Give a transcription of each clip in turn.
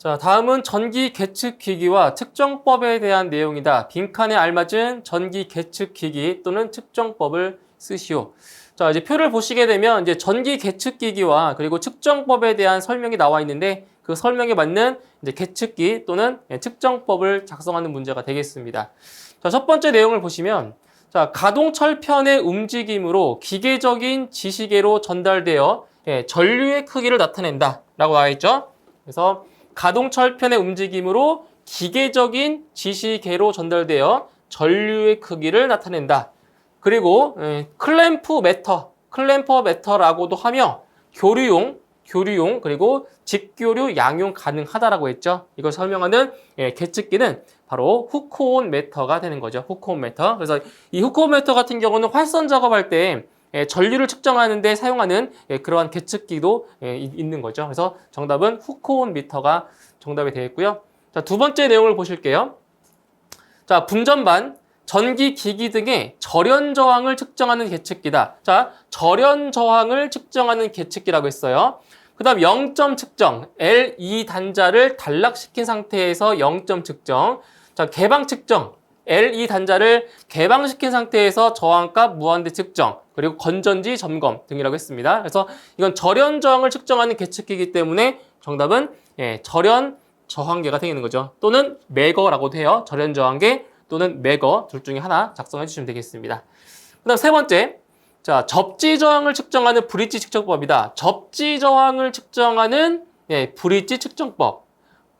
자, 다음은 전기 계측기기와 측정법에 대한 내용이다. 빈칸에 알맞은 전기 계측기기 또는 측정법을 쓰시오. 자, 이제 표를 보시게 되면 이제 전기 계측기기와 그리고 측정법에 대한 설명이 나와 있는데 그 설명에 맞는 이제 계측기 또는 측정법을 작성하는 문제가 되겠습니다. 자, 첫 번째 내용을 보시면 자, 가동철편의 움직임으로 기계적인 지시계로 전달되어 전류의 크기를 나타낸다 라고 나와 있죠. 그래서 가동철편의 움직임으로 기계적인 지시계로 전달되어 전류의 크기를 나타낸다. 그리고 클램프 메터라고도 하며 교류용 그리고 직교류 양용 가능하다라고 했죠. 이걸 설명하는 계측기는 바로 후크온 메터가 되는 거죠. 후크온 메터. 그래서 이 후크온 메터 같은 경우는 활선 작업할 때 전류를 측정하는 데 사용하는 그러한 계측기도 있는 거죠. 그래서 정답은 후크온 미터가 정답이 되겠고요. 자, 두 번째 내용을 보실게요. 자, 분전반, 전기기기 등의 절연 저항을 측정하는 계측기다. 자, 절연 저항을 측정하는 계측기라고 했어요. 그 다음 0점 측정, L2 단자를 단락시킨 상태에서 0점 측정. 자, 개방 측정, L2 단자를 개방시킨 상태에서 저항값 무한대 측정, 그리고 건전지 점검 등이라고 했습니다. 그래서 이건 절연 저항을 측정하는 계측기이기 때문에 정답은 절연 저항계가 되는 거죠. 또는 매거라고도 해요. 절연 저항계 또는 매거 둘 중에 하나 작성해 주시면 되겠습니다. 그 다음 세 번째, 자, 접지 저항을 측정하는 브릿지 측정법이다. 접지 저항을 측정하는 브릿지 측정법.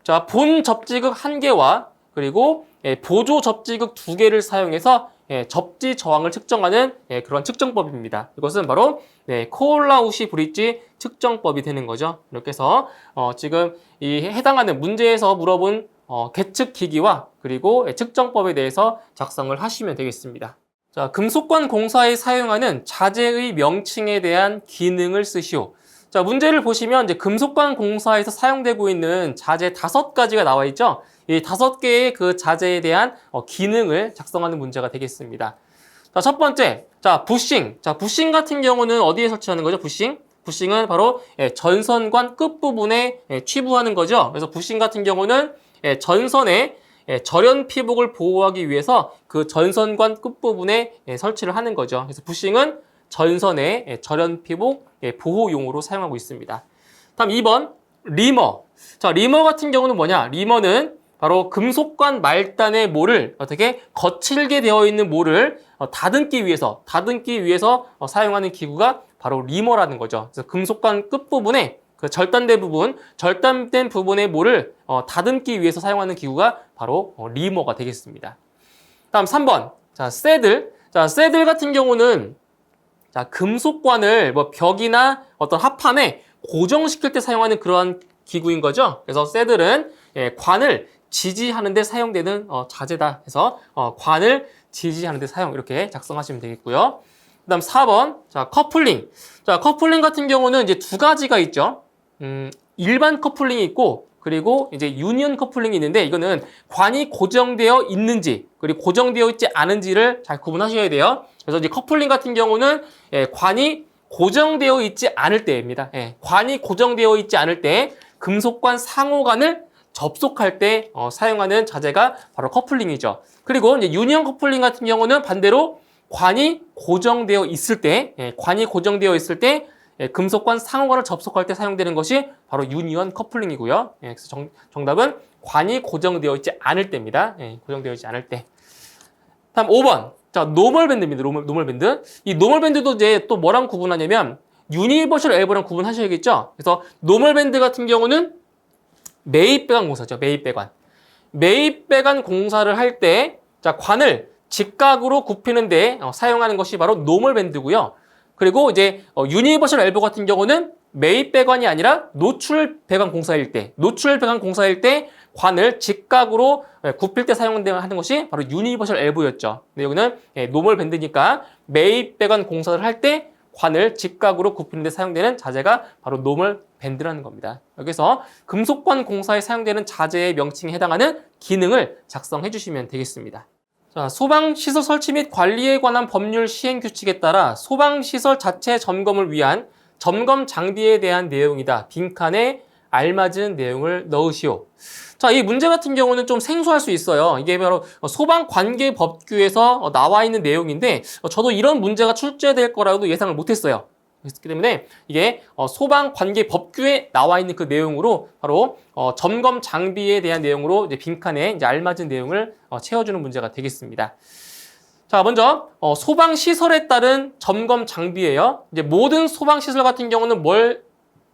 자, 본 접지극 1개와 그리고 보조 접지극 2개를 사용해서 접지 저항을 측정하는 그런 측정법입니다. 이것은 바로 코올라우시 브릿지 측정법이 되는 거죠. 이렇게 해서 지금 이 해당하는 문제에서 물어본 계측기기와 그리고 측정법에 대해서 작성을 하시면 되겠습니다. 자, 금속관 공사에 사용하는 자재의 명칭에 대한 기능을 쓰시오. 자, 문제를 보시면 이제 금속관 공사에서 사용되고 있는 자재 5가지가 나와 있죠. 이 5개의 그 자재에 대한 기능을 작성하는 문제가 되겠습니다. 자, 첫 번째, 자, 부싱. 자, 부싱 같은 경우는 어디에 설치하는 거죠? 부싱은 바로 전선관 끝부분에 취부하는 거죠. 그래서 부싱 같은 경우는 전선에 절연 피복을 보호하기 위해서 그 전선관 끝부분에 설치를 하는 거죠. 그래서 부싱은 전선의 절연 피복 보호용으로 사용하고 있습니다. 다음 2번, 리머. 자, 리머 같은 경우는 뭐냐? 리머는 바로 금속관 말단의 모를 어떻게 거칠게 되어 있는 모를 다듬기 위해서 사용하는 기구가 바로 리머라는 거죠. 그래서 금속관 끝부분에 그 절단된 부분의 모를 다듬기 위해서 사용하는 기구가 바로 리머가 되겠습니다. 다음 3번. 자, 새들. 자, 새들 같은 경우는 자, 금속관을 벽이나 어떤 합판에 고정시킬 때 사용하는 그러한 기구인 거죠. 그래서 새들은 관을 지지하는 데 사용되는 자재다 해서 관을 지지하는 데 사용 이렇게 작성하시면 되겠고요. 그 다음 4번. 자, 커플링. 자, 커플링 같은 경우는 이제 2가지가 있죠. 일반 커플링이 있고 그리고 이제 유니언 커플링이 있는데 이거는 관이 고정되어 있는지 그리고 고정되어 있지 않은지를 잘 구분하셔야 돼요. 그래서 이제 커플링 같은 경우는 관이 고정되어 있지 않을 때입니다. 관이 고정되어 있지 않을 때 금속관 상호관을 접속할 때 사용하는 자재가 바로 커플링이죠. 그리고 이제 유니언 커플링 같은 경우는 반대로 관이 고정되어 있을 때 금속관 상호관을 접속할 때 사용되는 것이 바로 유니언 커플링이고요. 그래서 정답은 관이 고정되어 있지 않을 때입니다. 고정되어 있지 않을 때. 다음 5번. 자, 노멀 밴드입니다. 노멀 밴드. 이 노멀 밴드도 이제 또 뭐랑 구분하냐면 유니버셜 엘보랑 구분하셔야겠죠. 그래서 노멀 밴드 같은 경우는 매입배관 공사죠. 매입배관 공사를 할 때 자, 관을 직각으로 굽히는데 사용하는 것이 바로 노멀 밴드고요. 그리고 이제 유니버셜 엘보 같은 경우는 매입배관이 아니라 노출 배관 공사일 때 관을 직각으로 굽힐 때 사용하는 것이 바로 유니버셜 엘보였죠. 근데 여기는 노멀 밴드니까 매입배관 공사를 할 때 관을 직각으로 굽히는 데 사용되는 자재가 바로 노멀 밴드라는 겁니다. 여기서 금속관 공사에 사용되는 자재의 명칭에 해당하는 기능을 작성해 주시면 되겠습니다. 자, 소방시설 설치 및 관리에 관한 법률 시행 규칙에 따라 소방시설 자체 점검을 위한 점검 장비에 대한 내용이다. 빈칸에 알맞은 내용을 넣으시오. 자, 이 문제 같은 경우는 좀 생소할 수 있어요. 이게 바로 소방관계법규에서 나와 있는 내용인데 저도 이런 문제가 출제될 거라고도 예상을 못했어요. 그렇기 때문에 이게 소방관계법규에 나와 있는 그 내용으로 바로 점검 장비에 대한 내용으로 이제 빈칸에 이제 알맞은 내용을 채워주는 문제가 되겠습니다. 자, 먼저 소방시설에 따른 점검 장비예요. 이제 모든 소방시설 같은 경우는 뭘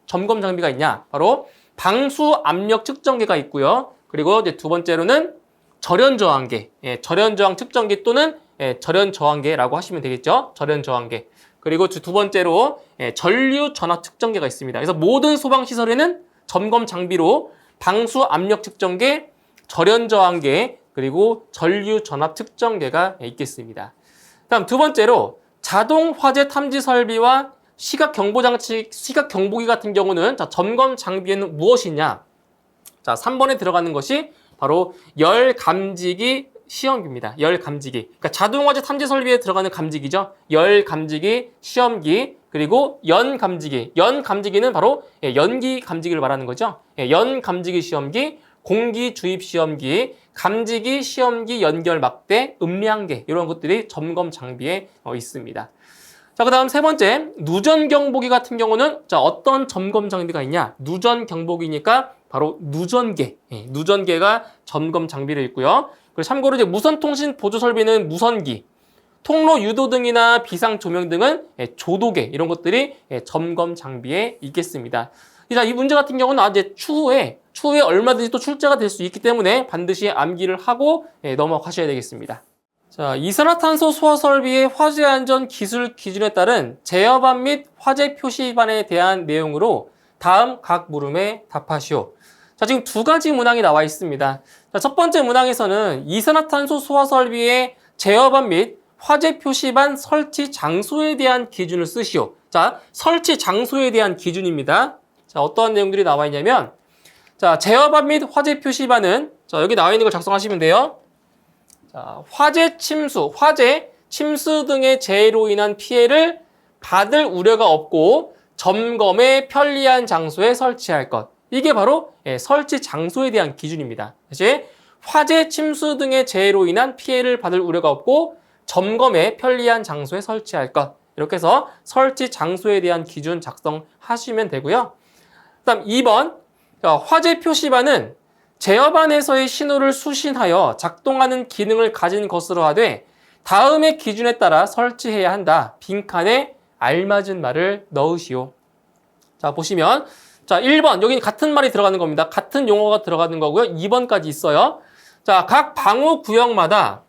점검 장비가 있냐? 바로 방수 압력 측정기가 있고요. 그리고 이제 두 번째로는 절연 저항계, 절연 저항 측정기 또는 절연 저항계라고 하시면 되겠죠. 절연 저항계. 그리고 두 번째로 전류 전압 측정기가 있습니다. 그래서 모든 소방 시설에는 점검 장비로 방수 압력 측정계, 절연 저항계, 그리고 전류 전압 측정계가 있겠습니다. 다음 두 번째로 자동 화재 탐지 설비와 시각 경보 장치, 시각 경보기 같은 경우는 자, 점검 장비에는 무엇이냐? 자, 3번에 들어가는 것이 바로 열 감지기 시험기입니다. 열 감지기. 그러니까 자동 화재 탐지 설비에 들어가는 감지기죠. 열 감지기 시험기, 그리고 연 감지기. 연 감지기는 바로 연기 감지기를 말하는 거죠. 연 감지기 시험기, 공기 주입 시험기, 감지기 시험기 연결 막대, 음량계 이런 것들이 점검 장비에 있습니다. 자, 그 다음 세 번째, 누전 경보기 같은 경우는 자, 어떤 점검 장비가 있냐? 누전 경보기니까 바로 누전계. 누전계가 점검 장비를 있고요. 그리고 참고로 이제 무선통신 보조 설비는 무선기, 통로 유도 등이나 비상 조명 등은 조도계 이런 것들이 점검 장비에 있겠습니다. 자, 이 문제 같은 경우는 이제 추후에 얼마든지 또 출제가 될 수 있기 때문에 반드시 암기를 하고 넘어가셔야 되겠습니다. 자, 이산화탄소 소화 설비의 화재 안전 기술 기준에 따른 제어반 및 화재 표시반에 대한 내용으로 다음 각 물음에 답하시오. 자, 지금 두 가지 문항이 나와 있습니다. 자, 첫 번째 문항에서는 이산화탄소 소화 설비의 제어반 및 화재 표시반 설치 장소에 대한 기준을 쓰시오. 자, 설치 장소에 대한 기준입니다. 자, 어떠한 내용들이 나와 있냐면, 자, 제어반 및 화재 표시반은 자, 여기 나와 있는 걸 작성하시면 돼요. 자, 화재 침수 등의 재해로 인한 피해를 받을 우려가 없고 점검에 편리한 장소에 설치할 것. 이게 바로 설치 장소에 대한 기준입니다. 다시 화재 침수 등의 재해로 인한 피해를 받을 우려가 없고 점검에 편리한 장소에 설치할 것. 이렇게 해서 설치 장소에 대한 기준 작성하시면 되고요. 그다음 2번 화재 표시반은 제어반에서의 신호를 수신하여 작동하는 기능을 가진 것으로 하되 다음의 기준에 따라 설치해야 한다. 빈칸에 알맞은 말을 넣으시오. 자, 보시면 자, 1번 여기는 같은 말이 들어가는 겁니다. 같은 용어가 들어가는 거고요. 2번까지 있어요. 자, 각 방호 구역마다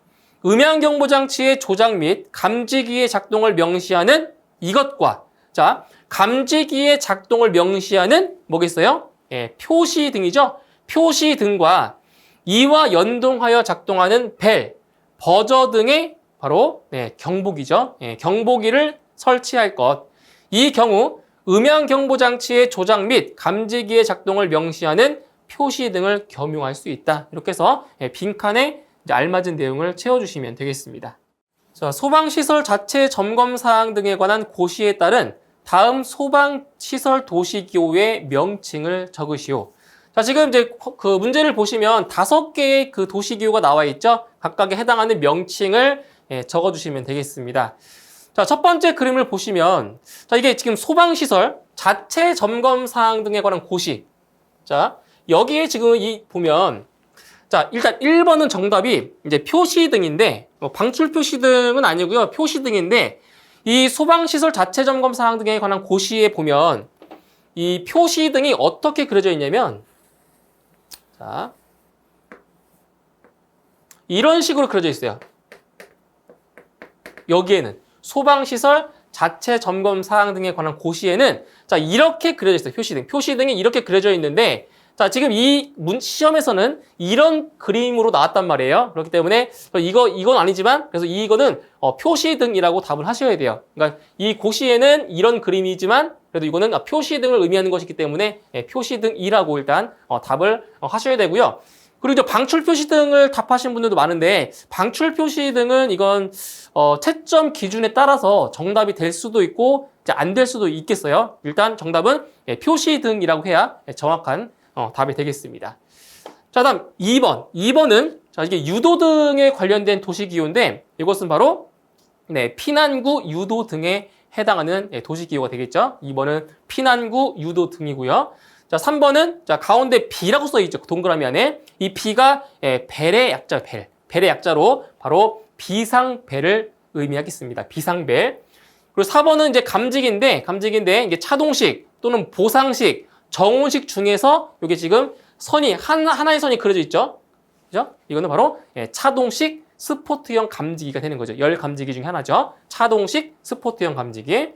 음향경보장치의 조작 및 감지기의 작동을 명시하는 이것과 자, 감지기의 작동을 명시하는 뭐겠어요? 표시 등이죠. 표시 등과 이와 연동하여 작동하는 벨, 버저 등의 바로 경보기죠. 경보기를 설치할 것. 이 경우 음향경보장치의 조작 및 감지기의 작동을 명시하는 표시 등을 겸용할 수 있다. 이렇게 해서 빈칸에 이제 알맞은 내용을 채워주시면 되겠습니다. 자, 소방시설 자체 점검 사항 등에 관한 고시에 따른 다음 소방시설 도시기호의 명칭을 적으시오. 자, 지금 이제 그 문제를 보시면 5개의 그 도시기호가 나와 있죠. 각각에 해당하는 명칭을 적어주시면 되겠습니다. 자, 첫 번째 그림을 보시면 자, 이게 지금 소방시설 자체 점검 사항 등에 관한 고시. 자, 여기에 지금 보면 자, 일단 1번은 정답이 이제 표시등인데 방출 표시등은 아니고요. 표시등인데 이 소방시설 자체 점검 사항 등에 관한 고시에 보면 이 표시등이 어떻게 그려져 있냐면 자, 이런 식으로 그려져 있어요. 여기에는 소방시설 자체 점검 사항 등에 관한 고시에는 자, 이렇게 그려져 있어요. 표시등이 이렇게 그려져 있는데 자, 지금 이 시험에서는 이런 그림으로 나왔단 말이에요. 그렇기 때문에 이건 아니지만 그래서 이거는 표시등이라고 답을 하셔야 돼요. 그러니까 이 고시에는 이런 그림이지만 그래도 이거는 표시등을 의미하는 것이기 때문에 표시등이라고 일단 답을 하셔야 되고요. 그리고 이제 방출 표시 등을 답하신 분들도 많은데 방출 표시 등은 이건 채점 기준에 따라서 정답이 될 수도 있고 안 될 수도 있겠어요. 일단 정답은 표시 등이라고 해야 정확한 답이 되겠습니다. 자, 다음 2번. 2번은 자, 이게 유도 등에 관련된 도시기호인데 이것은 바로 피난구 유도 등에 해당하는 도시기호가 되겠죠. 2번은 피난구 유도 등이고요. 자, 3번은 자, 가운데 B라고 써 있죠. 동그라미 안에. 이 B가 벨의 약자, 벨. 벨의 약자로 바로 비상벨을 의미하겠습니다. 비상벨. 그리고 4번은 이제 감지기인데 이게 차동식 또는 보상식, 정온식 중에서 이게 지금 선이 하나의 선이 그려져 있죠. 그죠? 이거는 바로 차동식 스포트형 감지기가 되는 거죠. 열 감지기 중에 하나죠. 차동식 스포트형 감지기.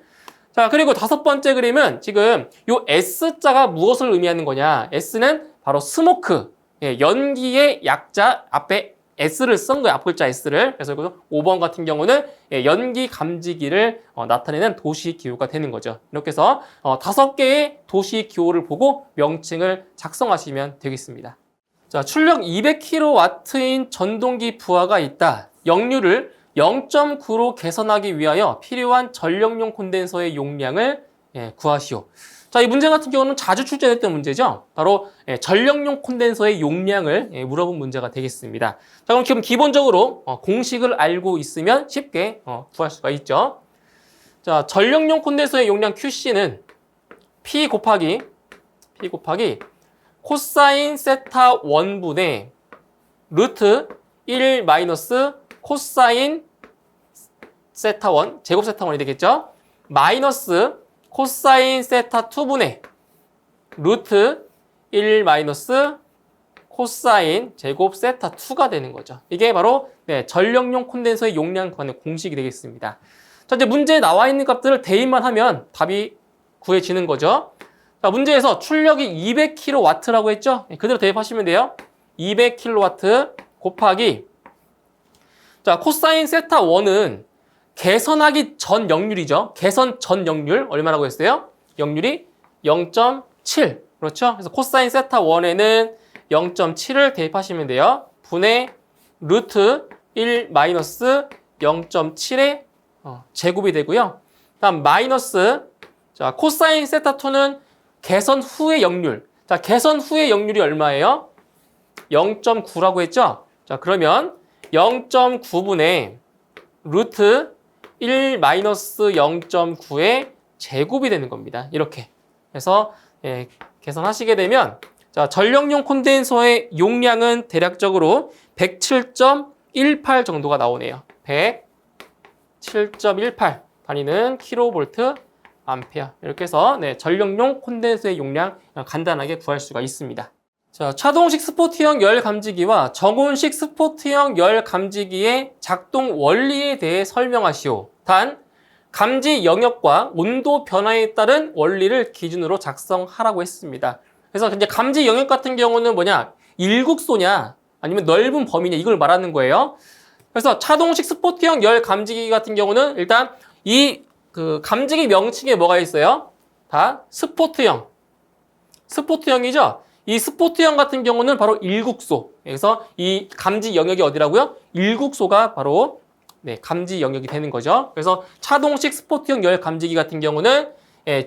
자, 그리고 5번째 그림은 지금 요 S자가 무엇을 의미하는 거냐? S는 바로 스모크, 연기의 약자 앞에 S를 쓴 거예요. 앞글자 S를. 그래서 5번 같은 경우는 연기 감지기를 나타내는 도시기호가 되는 거죠. 이렇게 해서 5개의 도시기호를 보고 명칭을 작성하시면 되겠습니다. 자, 출력 200kW인 전동기 부하가 있다. 역류를 0.9로 개선하기 위하여 필요한 전력용 콘덴서의 용량을 구하시오. 자, 이 문제 같은 경우는 자주 출제됐던 문제죠. 바로 전력용 콘덴서의 용량을 물어본 문제가 되겠습니다. 자, 그럼 지금 기본적으로 공식을 알고 있으면 쉽게 구할 수가 있죠. 자, 전력용 콘덴서의 용량 QC는 P 곱하기 코사인 세타 1분의 루트 1 마이너스 코사인 세타 1, 제곱 세타 1이 되겠죠? 마이너스 코사인 세타 2분의 루트 1 마이너스 코사인 제곱 세타 2가 되는 거죠. 이게 바로 전력용 콘덴서의 용량 구하는 공식이 되겠습니다. 자, 이제 문제에 나와 있는 값들을 대입만 하면 답이 구해지는 거죠. 자, 문제에서 출력이 200kW라고 했죠? 그대로 대입하시면 돼요. 200kW 곱하기 자, 코사인 세타 1은 개선하기 전 역률이죠. 개선 전 역률 얼마라고 했어요? 역률이 0.7. 그렇죠? 그래서 코사인 세타 1에는 0.7을 대입하시면 돼요. 분의 루트 1 마이너스 0.7의 제곱이 되고요. 다음 마이너스 자, 코사인 세타 2는 개선 후의 역률. 자, 개선 후의 역률이 얼마예요? 0.9라고 했죠? 자, 그러면 0.9분의 루트 1 마이너스 0.9의 제곱이 되는 겁니다. 이렇게. 그래서 계산하시게 되면 자, 전력용 콘덴서의 용량은 대략적으로 107.18 정도가 나오네요. 107.18 단위는 킬로볼트 암페어. 이렇게 해서 전력용 콘덴서의 용량 간단하게 구할 수가 있습니다. 자, 차동식 스포트형 열 감지기와 정온식 스포트형 열 감지기의 작동 원리에 대해 설명하시오. 단, 감지 영역과 온도 변화에 따른 원리를 기준으로 작성하라고 했습니다. 그래서 이제 감지 영역 같은 경우는 뭐냐? 일국소냐? 아니면 넓은 범위냐? 이걸 말하는 거예요. 그래서 차동식 스포트형 열 감지기 같은 경우는 일단 이 감지기 명칭에 뭐가 있어요? 다 스포트형이죠? 이 스포트형 같은 경우는 바로 일국소. 그래서 이 감지 영역이 어디라고요? 일국소가 바로 감지 영역이 되는 거죠. 그래서 차동식 스포트형 열 감지기 같은 경우는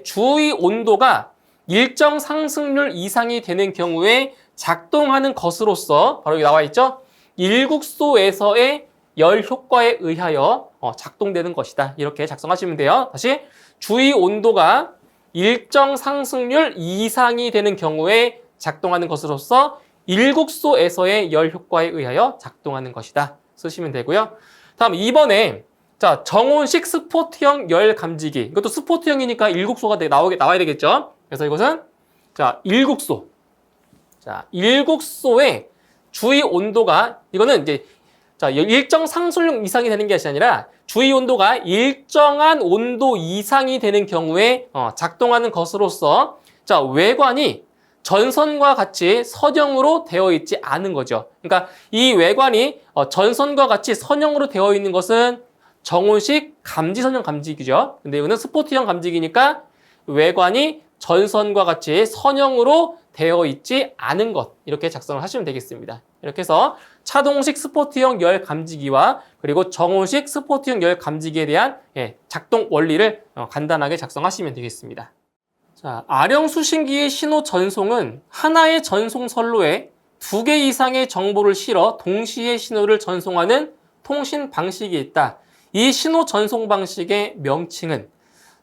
주위 온도가 일정 상승률 이상이 되는 경우에 작동하는 것으로서 바로 여기 나와 있죠. 일국소에서의 열 효과에 의하여 작동되는 것이다. 이렇게 작성하시면 돼요. 다시 주위 온도가 일정 상승률 이상이 되는 경우에 작동하는 것으로서 일국소에서의 열 효과에 의하여 작동하는 것이다. 쓰시면 되고요. 다음 2번에 자, 정온식 스포트형 열 감지기. 이것도 스포트형이니까 일국소가 나와야 되겠죠. 그래서 이것은 자, 일국소. 자, 일국소의 주위 온도가 이거는 이제 자, 일정 상승률 이상이 되는 것이 아니라 주위 온도가 일정한 온도 이상이 되는 경우에 작동하는 것으로서 자, 외관이 전선과 같이 선형으로 되어 있지 않은 거죠. 그러니까 이 외관이 전선과 같이 선형으로 되어 있는 것은 정온식 감지선형 감지기죠. 근데 이거는 스포트형 감지기니까 외관이 전선과 같이 선형으로 되어 있지 않은 것 이렇게 작성을 하시면 되겠습니다. 이렇게 해서 차동식 스포트형 열 감지기와 그리고 정호식 스포트형 열 감지기에 대한 작동 원리를 간단하게 작성하시면 되겠습니다. 자, 아령 수신기의 신호 전송은 하나의 전송 선로에 2개 이상의 정보를 실어 동시에 신호를 전송하는 통신 방식이 있다. 이 신호 전송 방식의 명칭은,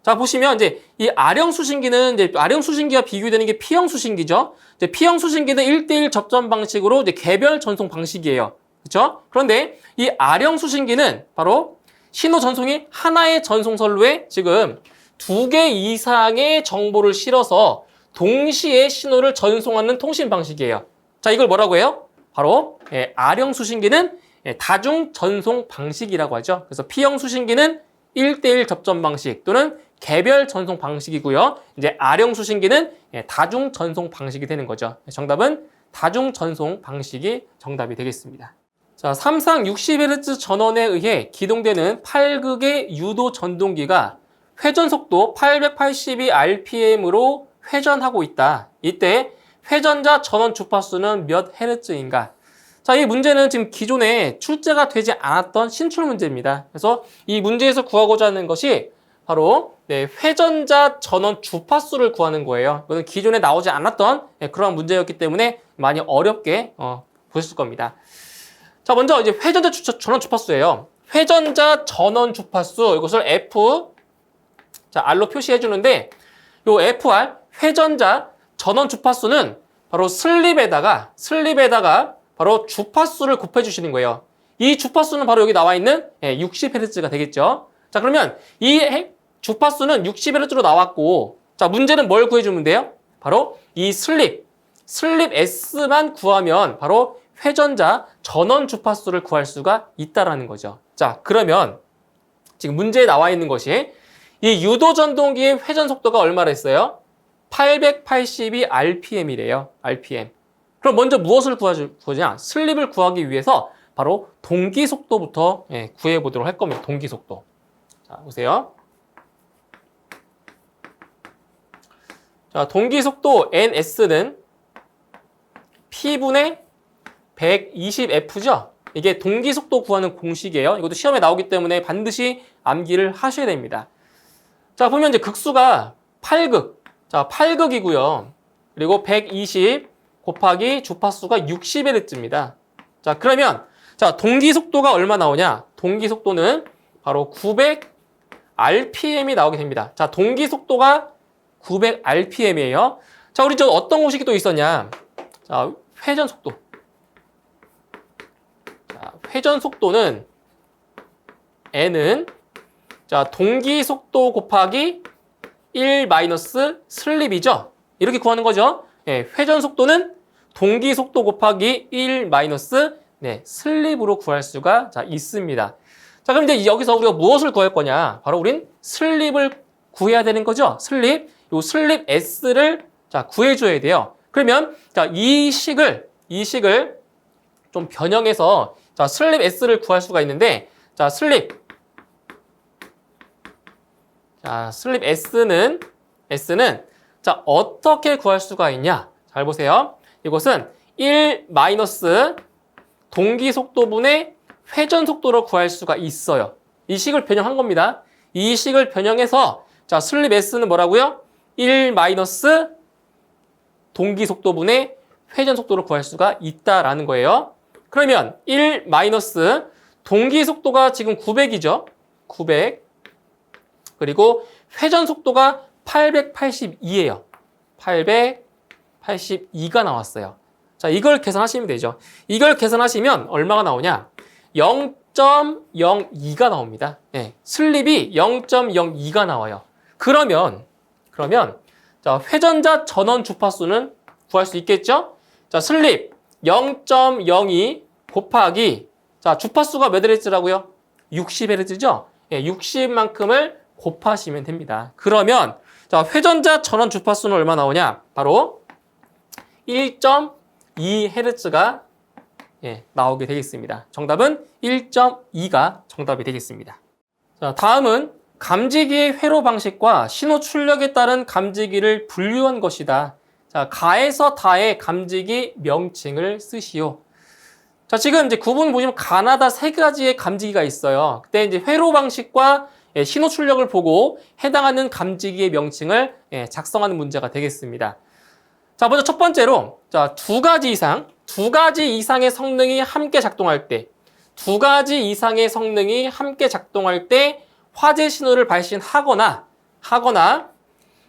자, 보시면 이제 이 아령 수신기는 이제 아령 수신기와 비교되는 게 P형 수신기죠. 이제 P형 수신기는 1대1 접점 방식으로 이제 개별 전송 방식이에요. 그렇죠? 그런데 이 아령 수신기는 바로 신호 전송이 하나의 전송 선로에 지금 2개 이상의 정보를 실어서 동시에 신호를 전송하는 통신 방식이에요. 자, 이걸 뭐라고 해요? 바로 아령 수신기는 다중 전송 방식이라고 하죠. 그래서 P형 수신기는 1대1 접점 방식 또는 개별 전송 방식이고요. 이제 아령 수신기는 다중 전송 방식이 되는 거죠. 정답은 다중 전송 방식이 정답이 되겠습니다. 자, 3상 60Hz 전원에 의해 기동되는 8극의 유도 전동기가 회전 속도 882rpm으로 회전하고 있다. 이때 회전자 전원 주파수는 몇 헤르츠인가? 자, 이 문제는 지금 기존에 출제가 되지 않았던 신출 문제입니다. 그래서 이 문제에서 구하고자 하는 것이 바로 회전자 전원 주파수를 구하는 거예요. 이거는 기존에 나오지 않았던 그런 문제였기 때문에 많이 어렵게 보셨을 겁니다. 자, 먼저 이제 회전자 전원 주파수예요. 회전자 전원 주파수, 이것을 F, 자, R로 표시해 주는데, 요 FR, 회전자 전원 주파수는 바로 슬립에다가 바로 주파수를 곱해 주시는 거예요. 이 주파수는 바로 여기 나와 있는 60Hz가 되겠죠. 자, 그러면 이 주파수는 60Hz로 나왔고, 자, 문제는 뭘 구해주면 돼요? 바로 이 슬립 S만 구하면 바로 회전자 전원 주파수를 구할 수가 있다라는 거죠. 자, 그러면 지금 문제에 나와 있는 것이 이 유도 전동기의 회전 속도가 얼마나 했어요? 882rpm이래요. rpm. 그럼 먼저 무엇을 구하냐? 슬립을 구하기 위해서 바로 동기 속도부터 구해 보도록 할 겁니다. 동기 속도. 자, 보세요. 자, 동기 속도 ns는 p분의 120f죠. 이게 동기 속도 구하는 공식이에요. 이것도 시험에 나오기 때문에 반드시 암기를 하셔야 됩니다. 자, 보면 이제 극수가 8극. 자, 8극이고요. 그리고 120 곱하기 주파수가 60Hz입니다. 자, 그러면 자, 동기 속도가 얼마 나오냐? 동기 속도는 바로 900rpm이 나오게 됩니다. 자, 동기 속도가 900rpm이에요. 자, 우리 저 어떤 공식이 또 있었냐? 자, 회전 속도. 자, 회전 속도는 n은 자, 동기 속도 곱하기 1 마이너스 슬립이죠. 이렇게 구하는 거죠. 회전 속도는 동기 속도 곱하기 1 마이너스 슬립으로 구할 수가 있습니다. 자, 그럼 이제 여기서 우리가 무엇을 구할 거냐? 바로 우린 슬립을 구해야 되는 거죠. 슬립. 요 슬립 S를 구해줘야 돼요. 그러면 이 식을 좀 변형해서 슬립 S를 구할 수가 있는데, 슬립 S는 어떻게 구할 수가 있냐? 잘 보세요. 이것은 1 마이너스 동기 속도분의 회전 속도로 구할 수가 있어요. 이 식을 변형한 겁니다. 이 식을 변형해서 슬립 S는 뭐라고요? 1 마이너스 동기 속도분의 회전 속도로 구할 수가 있다라는 거예요. 그러면 1 마이너스 동기 속도가 지금 900이죠. 900. 그리고 회전 속도가 882예요. 882가 나왔어요. 자, 이걸 계산하시면 되죠. 이걸 계산하시면 얼마가 나오냐? 0.02가 나옵니다. 슬립이 0.02가 나와요. 그러면 회전자 전원 주파수는 구할 수 있겠죠? 자, 슬립 0.02 곱하기 주파수가 몇 Hz라고요? 60Hz죠? 60만큼을 곱하시면 됩니다. 그러면 회전자 전원 주파수는 얼마 나오냐? 바로 1.2Hz가 나오게 되겠습니다. 정답은 1.2가 정답이 되겠습니다. 자, 다음은 감지기의 회로 방식과 신호 출력에 따른 감지기를 분류한 것이다. 자, 가에서 다의 감지기 명칭을 쓰시오. 자, 지금 이제 구분 보시면 가나다 세 가지의 감지기가 있어요. 그때 이제 회로 방식과 신호 출력을 보고 해당하는 감지기의 명칭을 작성하는 문제가 되겠습니다. 자, 먼저 첫 번째로, 자, 두 가지 이상의 성능이 함께 작동할 때, 화재 신호를 발신하거나,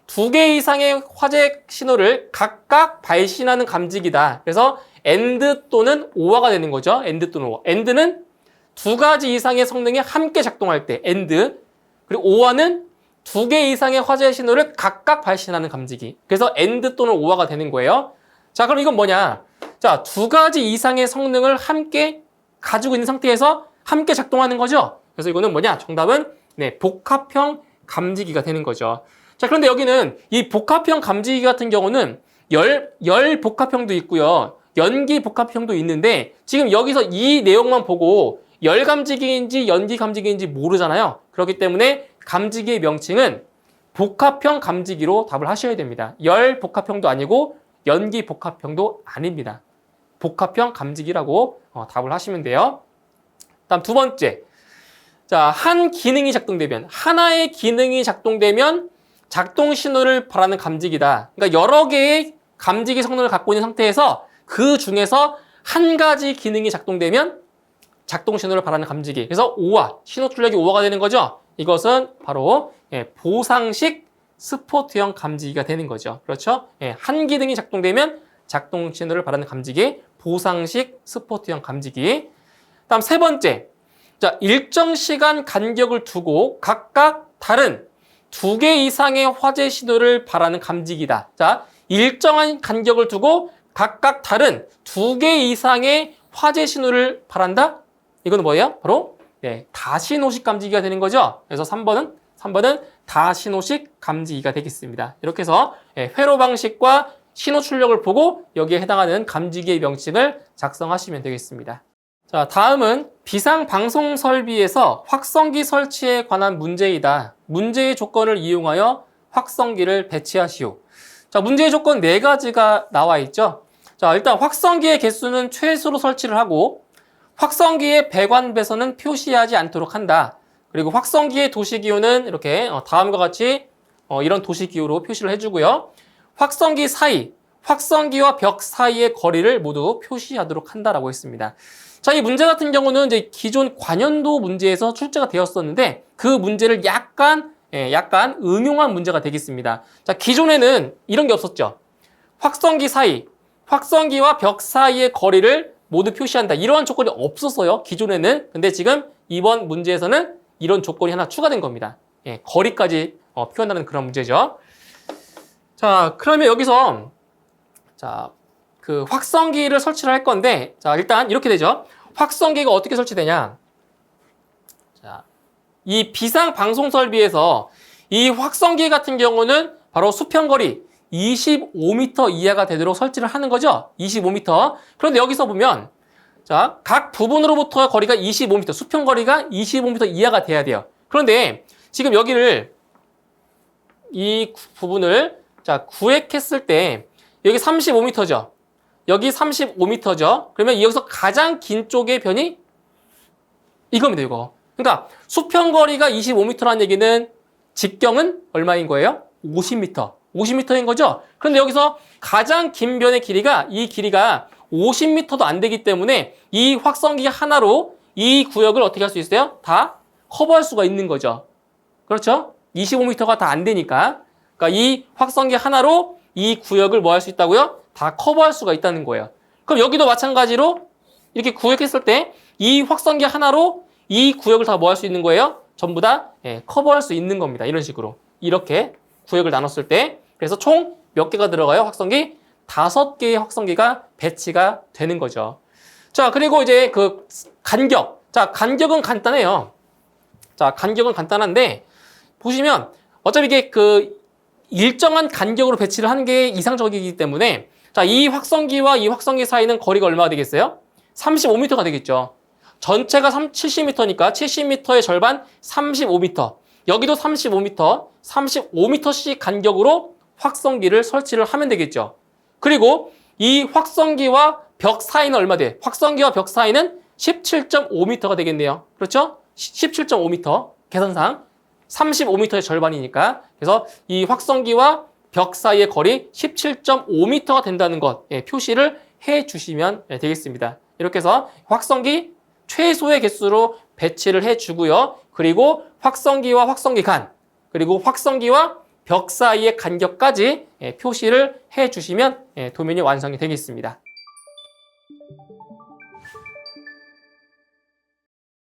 두 개 이상의 화재 신호를 각각 발신하는 감지기다. 그래서 AND 또는 OR가 되는 거죠. AND 또는 OR. AND는 두 가지 이상의 성능이 함께 작동할 때 AND, 그리고 OR는 두 개 이상의 화재 신호를 각각 발신하는 감지기. 그래서 AND 또는 OR가 되는 거예요. 자, 그럼 이건 뭐냐? 자, 두 가지 이상의 성능을 함께 가지고 있는 상태에서 함께 작동하는 거죠. 그래서 이거는 뭐냐? 정답은 복합형 감지기가 되는 거죠. 자, 그런데 여기는 이 복합형 감지기 같은 경우는 열 복합형도 있고요. 연기 복합형도 있는데 지금 여기서 이 내용만 보고 열 감지기인지 연기 감지기인지 모르잖아요. 그렇기 때문에 감지기의 명칭은 복합형 감지기로 답을 하셔야 됩니다. 열 복합형도 아니고 연기 복합형도 아닙니다. 복합형 감지기라고 답을 하시면 돼요. 다음 두 번째. 자, 하나의 기능이 작동되면 작동 신호를 발하는 감지기다. 그러니까 여러 개의 감지기 성능을 갖고 있는 상태에서 그 중에서 한 가지 기능이 작동되면 작동 신호를 발하는 감지기. 그래서 OR, 신호 출력이 OR가 되는 거죠. 이것은 바로 보상식 스포트형 감지기가 되는 거죠. 그렇죠? 한 기능이 작동되면 작동 신호를 발하는 감지기, 보상식 스포트형 감지기. 다음 세 번째. 자, 일정 시간 간격을 두고 각각 다른 두 개 이상의 화재 신호를 발하는 감지기다. 자, 일정한 간격을 두고 각각 다른 두 개 이상의 화재 신호를 발한다? 이거는 뭐예요? 바로 다신호식 감지기가 되는 거죠. 그래서 3번은 다신호식 감지기가 되겠습니다. 이렇게 해서 회로 방식과 신호 출력을 보고 여기에 해당하는 감지기의 명칭을 작성하시면 되겠습니다. 자, 다음은 비상방송 설비에서 확성기 설치에 관한 문제이다. 문제의 조건을 이용하여 확성기를 배치하시오. 자, 문제의 조건 네 가지가 나와 있죠. 자, 일단 확성기의 개수는 최소로 설치를 하고 확성기의 배관 배선은 표시하지 않도록 한다. 그리고 확성기의 도시기호는 이렇게 다음과 같이 이런 도시기호로 표시를 해주고요. 확성기와 벽 사이의 거리를 모두 표시하도록 한다라고 했습니다. 자, 이 문제 같은 경우는 이제 기존 관연도 문제에서 출제가 되었었는데 그 문제를 약간 응용한 문제가 되겠습니다. 자, 기존에는 이런 게 없었죠. 확성기와 벽 사이의 거리를 모두 표시한다. 이러한 조건이 없었어요. 기존에는. 근데 지금 이번 문제에서는 이런 조건이 하나 추가된 겁니다. 거리까지 표현하는 그런 문제죠. 자, 그러면 여기서 그 확성기를 설치를 할 건데, 자, 일단 이렇게 되죠. 확성기가 어떻게 설치되냐? 자, 이 비상 방송 설비에서 이 확성기 같은 경우는 바로 수평거리 25m 이하가 되도록 설치를 하는 거죠. 25m. 그런데 여기서 보면, 자, 각 부분으로부터 거리가 25m, 수평거리가 25m 이하가 돼야 돼요. 그런데 지금 이 부분을, 자, 구획했을 때, 여기 35m죠. 여기 35m죠. 그러면 여기서 가장 긴 쪽의 변이 이겁니다, 이거. 그러니까 수평거리가 25m라는 얘기는 직경은 얼마인 거예요? 50m. 50m인 거죠? 그런데 여기서 가장 긴 변의 길이가, 이 길이가 50m도 안 되기 때문에 이 확성기 하나로 이 구역을 어떻게 할 수 있어요? 다 커버할 수가 있는 거죠. 그렇죠? 25m가 다 안 되니까. 그러니까 이 확성기 하나로 이 구역을 뭐 할 수 있다고요? 다 커버할 수가 있다는 거예요. 그럼 여기도 마찬가지로 이렇게 구획했을 때 이 확성기 하나로 이 구역을 다 뭐 할 수 있는 거예요? 전부 다 커버할 수 있는 겁니다. 이런 식으로. 이렇게 구역을 나눴을 때. 그래서 총 몇 개가 들어가요? 확성기? 5개의 확성기가 배치가 되는 거죠. 자, 그리고 이제 그 간격. 자, 간격은 간단해요. 자, 간격은 간단한데 보시면 어차피 이게 그 일정한 간격으로 배치를 하는 게 이상적이기 때문에 자, 이 확성기와 이 확성기 사이는 거리가 얼마가 되겠어요? 35m가 되겠죠. 전체가 70m니까 70m의 절반 35m. 여기도 35m, 35m씩 간격으로 확성기를 설치를 하면 되겠죠. 그리고 이 확성기와 벽 사이는 얼마 돼? 확성기와 벽 사이는 17.5m가 되겠네요. 그렇죠? 17.5m. 계산상 35m의 절반이니까. 그래서 이 확성기와 벽 사이의 거리 17.5m가 된다는 것 표시를 해 주시면 되겠습니다. 이렇게 해서 확성기 최소의 개수로 배치를 해 주고요. 그리고 확성기와 확성기 간, 그리고 확성기와 벽 사이의 간격까지 표시를 해 주시면 도면이 완성이 되겠습니다.